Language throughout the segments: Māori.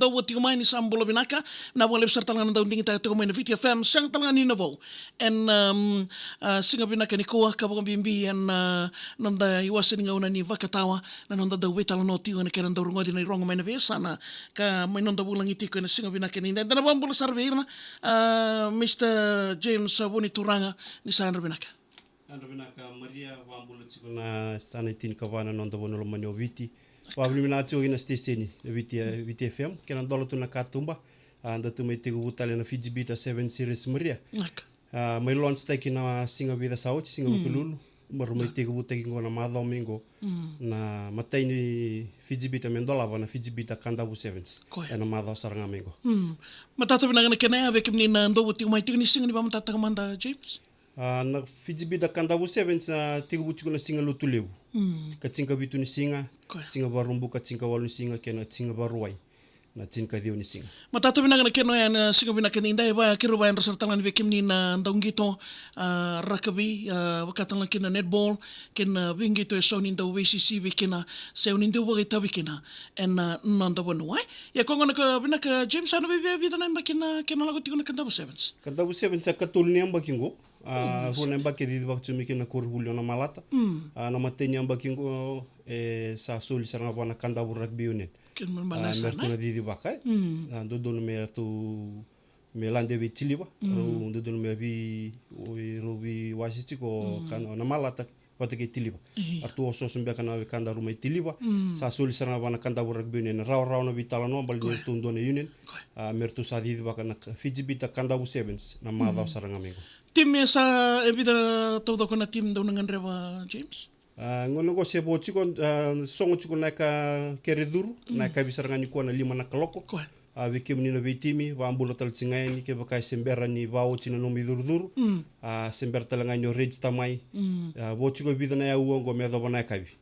nanda wati kumai ni sambulo binaka na wale beserta dengan nanda unding kita kumai na VTFM sang talangan ni navo en singa binaka ni kuah kabang bimbi en nanda iwasin ngauna ni vakatawa na nanda da wetala noti na kera nda urungo di na irongo mai na vesa na ka mai nanda bulang iti ko na singa binaka ni nda na bambula sarveirna Mr. James Boni Turanga ni sa binaka. Andra binaka Maria wambula tsikuna sana itini kawana nonda bonolo manyo viti. Wabli minati ogina steseni viti FM kena dola tuna katumba anda tu mai tegu butale na Fiji Beta 7 series Maria. Mai launch taki na singa vida sauti singa bukululu maru mai tegu butaki ngona madho mingo na matai ni Fiji Beta mendola wana Fiji Beta kandabu 7s ena madho saranga mingo. Matata binaka kena ave kimni na ndo buti mai tegu ni singa ni ba matata kamanda James. Na Fiji Beta kandabu 7s tegu buti kuna singa lutulebu. Katsinga bitu ni singa barumbu katsinga walu ni singa kena singa baruai na tsinka dio ni singa. Matata binaka keno ya singa binaka ni indai ba kiru ba yang tangan bekim ni na ndongito rakabi wakatang kena netball kena bingito e soni ndo WCC bikina seuni ndo wagita bikina en nanda bonuai ya kongo na binaka James ano bibi vida na bakina kena lagu tikuna kandabu 7s. Kandabu 7s katul ni ambakingo. Huna mbake di waktu mikir na kurhulio na malata. Na matenya ambakingo sa suli sarang apa na kandabu rugby union. Mertuna di bakai. Dodon mertu melande vi tiliba. Dodon mevi rovi wasiti ko kan na malata watake tiliba. Artu oso sumbia kana kanda rumai tiliba. Sa suli sarang apa na kandabu rugby union. Rau na vitala no bal ni tundone union. Mertu sa di bakai na Fiji Beta kandabu 7s na madau sarang amigo. Tim sa evita todo kona tim daw nangan rewa James. Ngono ko sebo chiko songo chiko naka kereduru naka bisaranga ni kona lima na kaloko. Vikim ni na vitimi wa ambulo tal tsingai ni ke bakai sembera ni vao china no midurduru. Sember talanga ni rage tamai. Bo chiko vida na ya uongo me do bana kabi.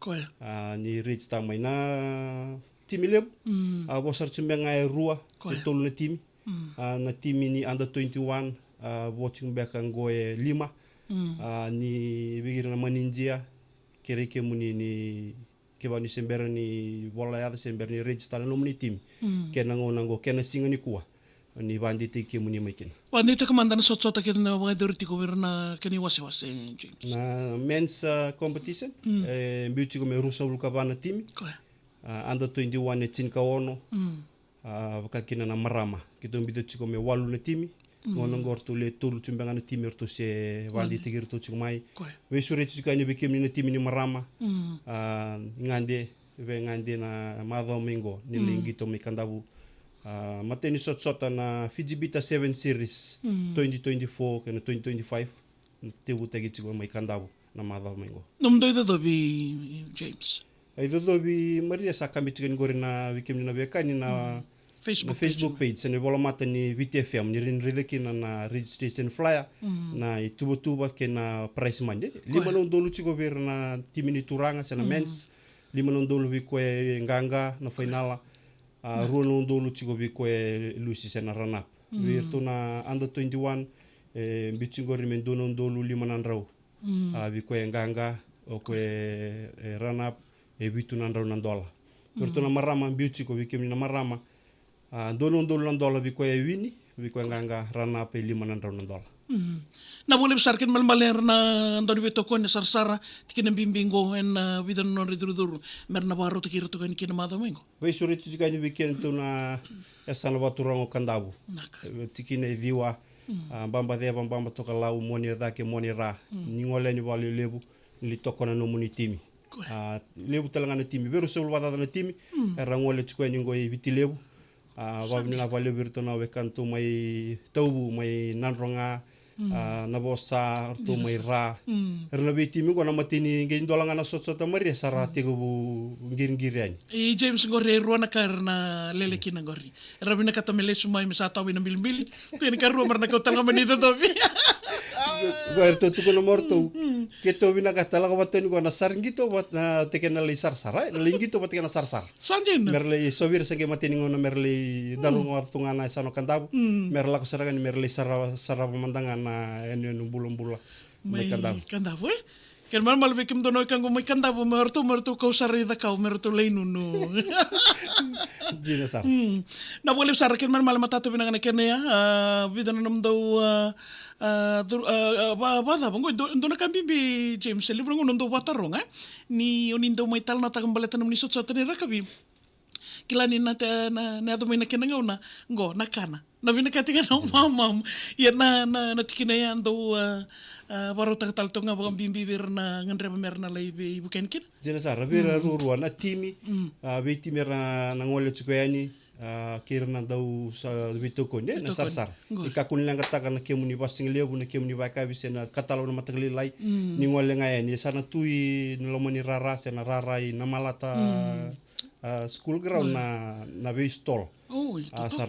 Ni rage tamai na timi lebu. Bo sar chimbenga e rua se tolu na timi. Na timi ni under 21 watching back ang goe 5 ni bigir na maninjia kereke muni ni keba ni sembera ni bola ya sember ni register no muni tim kena ngonango kena singa ni kuwa ni bandite ke muni makin bandite kamandana sot-sot ke na mga dirty ko na kani wase James na men's competition beauty ko me rusa ulka bana tim under 21 e tinka ono vakakina na marama kito mbito chiko me walu na timi ngono ngortu le tulu chumbenga na timi ortu se wandi tigir tu chumai we sure chika ni bekem ni na timi ni marama ngande na madho mingo ni lingito mi kandabu mateni sot na Fiji Beta 7 series 2024 kana 2025 tebu tagi chiko mai kandabu na madho mingo nomdo dobi James ai dobi Maria sakami chika ngore na bekem ni na bekani na Facebook page sene bola mata ni VTFM ni rinrideki na registration flyer na ituba ke na price manje 5 dolu chiko ver na timini turanga sena mens 5 dolu vi ko nganga na finala runo dolu chiko vi ko lusi sena ranap virtu na under 21 bichingo rimen dolu 5 rau vi ko nganga o ko ranap vitu nandrau nandola virtu na marama bichiko vi kemi na marama dono dola bi ko wini bi ko nganga rana pe 5 $100. Na boleh besarkan mal-maler na ndoni beto ko na sarsara tikina bimbingo en bidan no ridrudur merna baro tikira to kan kina mado mengo. Vai sure tsika ni weekend to na esana baturango kandabu. Tikina diwa bamba de bamba to kala moni da ke moni ra. Ningole ni bali lebu li tokona no munitimi. Lebu talanga na timi beru sul wada na timi era ngole tsiko ni ngoi biti lebu. Wabnila valeu virtu na wekantu mai taubu mai nanronga na bosa tu mai ra erna biti mi gona matini ngin dolanga na sot maria sara tigo ngir-ngirian James ngore ruana karna leleki na ngori rabina kata mele sumai misata wina bil tu ni karu marna kau tanga menito tobi Guarda tu kono morto que to vina kata la wateni gona sarngito wat na tekena li sarsara lingito wat tekena sarsar sanjin merle sobir senge mateni ngona merle dalu ngortunga na sano kantabu merla ko sarangan merle sara pemandangan na enu bulum-bula kandabu Ken man malbe kim dono kang gumay kanda bo mertu kau sari da kau mertu leinu no. Jina sar. Na boleh sar ken man mal matatu binang ne ken ya bidan nam do ba bongo dona kambimbi James libro ngono do watarong ni onindo mai tal na takambale tanam ni sot ni rakabi. Kilani na ado may nakinangaw na ngo nakana na binakatingan ng mamam yan na tikina yan do baro tagatal to nga bakang bimbibir na ngandre mer na lay buken kin Jina sar bira rurua na timi be timi ra nangole tsukayani kira na daw sa bitoko ne na sar ikakun lang kataka na kemuni basing lebu na kemuni baka bise na katalo na mataglilay ni ngole ngayan sana tui nalomani rarase na rarai na malata school ground na be stall asar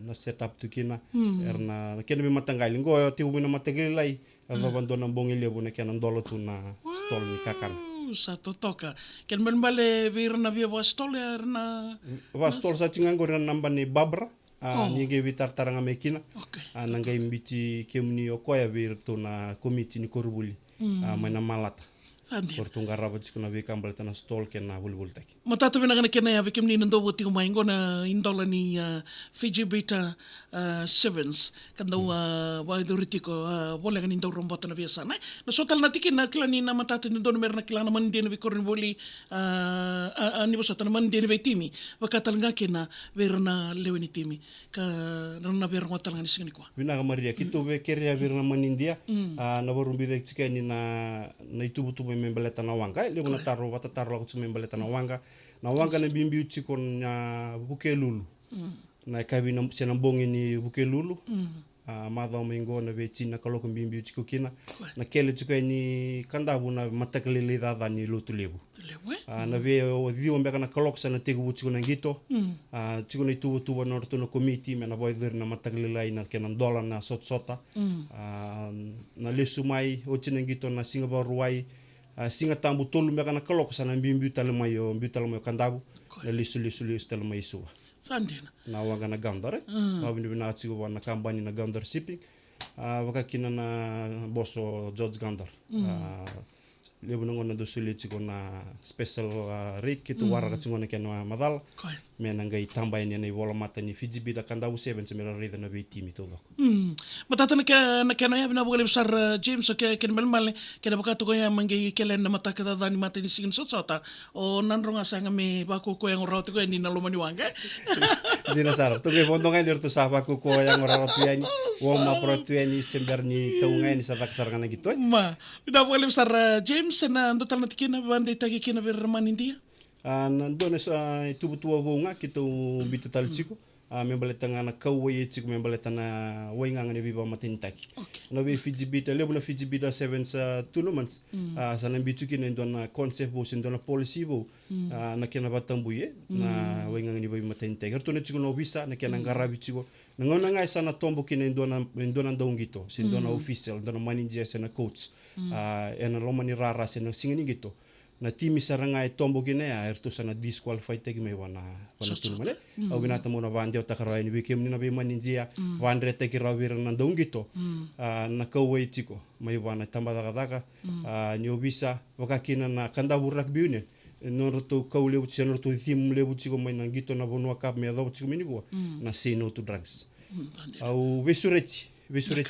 na setup tu kina erna kena mi matanggal ngo tiu mi na mataglilay ado bandon ang bongil lebu na kena dolo tu na stall ni kakan satu toka ken ben bale bir na via stall erna stall sa cingang goran namba ni babra ni ge vitar taranga mekina nangai mbiti kemni okoya bir tu na komiti ni korbuli mana malata Portunga rabat sikuna be kambal tana stall ken na bulbul taki. Matatu bina kana kena ya bikim ni ndo boti kumaingo na indola ni Fiji Beta Sevens kanda wa iduriti ko boleh kan indo rombota na biasa na sotal na tikin na kila ni na matatu ni don merna kila na mandi na bikorin boli ani bosata na mandi na timi wakatal nga kena verna lewini timi ka na ver ngotal nga nisingani kwa. Bina kamaria kito be keria verna manindia na barumbi dek cikani na itu butu membeleta na wanga lebo na taro wata taro ko membeleta na wanga na bimbi uchi kon na buke lulu na kabi na sena bongi ni buke lulu madha mengo na be china kalo ko bimbi uchi ko kina na kele chuka ni kanda bu na matakle le da ni lutu lebu na be o dio mbeka na kalo sana tegu uchi ko na ngito chuko na tu na orto na committee me na boy na matakle lai na kenan dola na sota na lesu mai uchi na ngito na Singapore ruai singa tambu tolu meka na kalok sana mbimbi talemayo kandabu na lisu talemayo suwa sandina na wanga na gandare babini bina atsigo wana kambani na gandar shipping wakakina na boso George Gandar lebu ngona do suli tsiko na special rate kitu wara katsingona kena madal mena ngai tambay ni na iwola mata ni Fiji Beta kandabu 7 semera rida na be timi to matata na kena ya bina bole besar James ke ken melmal kena baka to ya mangai kelen na mata kada dani mata ni sigin sota o nanro nga sanga me bako ko yang rot ko ni na lomani wanga Zina sar to be bondongan dir to sapa ko yang rot yani wo ma protuani sember ni taunga ni sa taksar kana gitu ma bina bole besar James na ndotal na tikina bande tagi kina berman india nandone sa tubutua bunga kita bita talsiko membaleta ngana kawai chiko membaleta na wainga ngani biba matintaki na be Fiji Beta lebu na Fiji Beta 7 sa tournaments sana bituki na ndona concept bo ndona policy bo na kena batambuye na wainga ngani biba matintaki hartone chiko no visa na kena ngarabi chiko ngona ngai sana tombo kina ndona ndongito sindona official ndona manager sana coach ena lomani rara sana singini gitu na timi saranga e tombo kine ya erto sana disqualify tegi me wana tulmale au binata mo na vandia takara ni bikem ni na be maninjia vandre tegi rawir na dongito na kawai tiko mai wana tambada daga ni obisa wakakina na kanda burak biune noroto kaule utsi noroto thim le utsi ko mai na gito na bonwa kap me do utsi ko mini na say no to drugs au besureti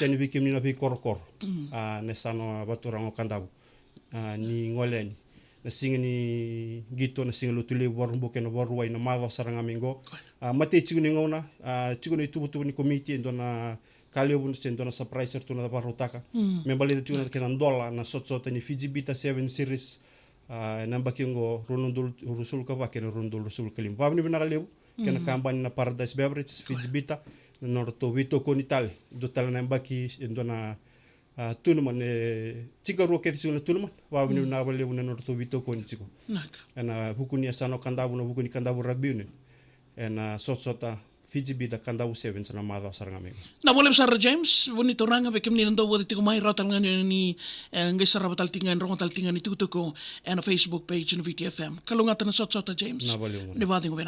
ni bikem ni na be korkor na sano baturango kandabu ni ngoleni na singa ni gito na singa lutule warumbo kena waruai na mava saranga mingo mate chiku ni ngona chiku ni tubu ni committee ndona kalio ndona surprise tu na barotaka membali chiku na kena dola na sot ni Fiji Beta 7 series namba kingo runundul rusul ka ba kena runundul rusul kalim pabni bina kalio kena kampanye na Paradise Beverage Fiji Beta na norto vito konitale do tala namba ki ndona tunuman chika roke tsuna tunuman wa bini na bale una norto vito ko nchiko ana hukuni asano kandabu na hukuni kandabu rugby ne ana sota Fiji Beta kandabu 7 sana madha saranga me na boleh besar James bonito ranga bekem ni ndo wodi tiko mai rotal ngani ni ngai sarabatal tingan rongotal tingan itu ko ana Facebook page ni VTFM kalunga tan sota James na bale ne badingo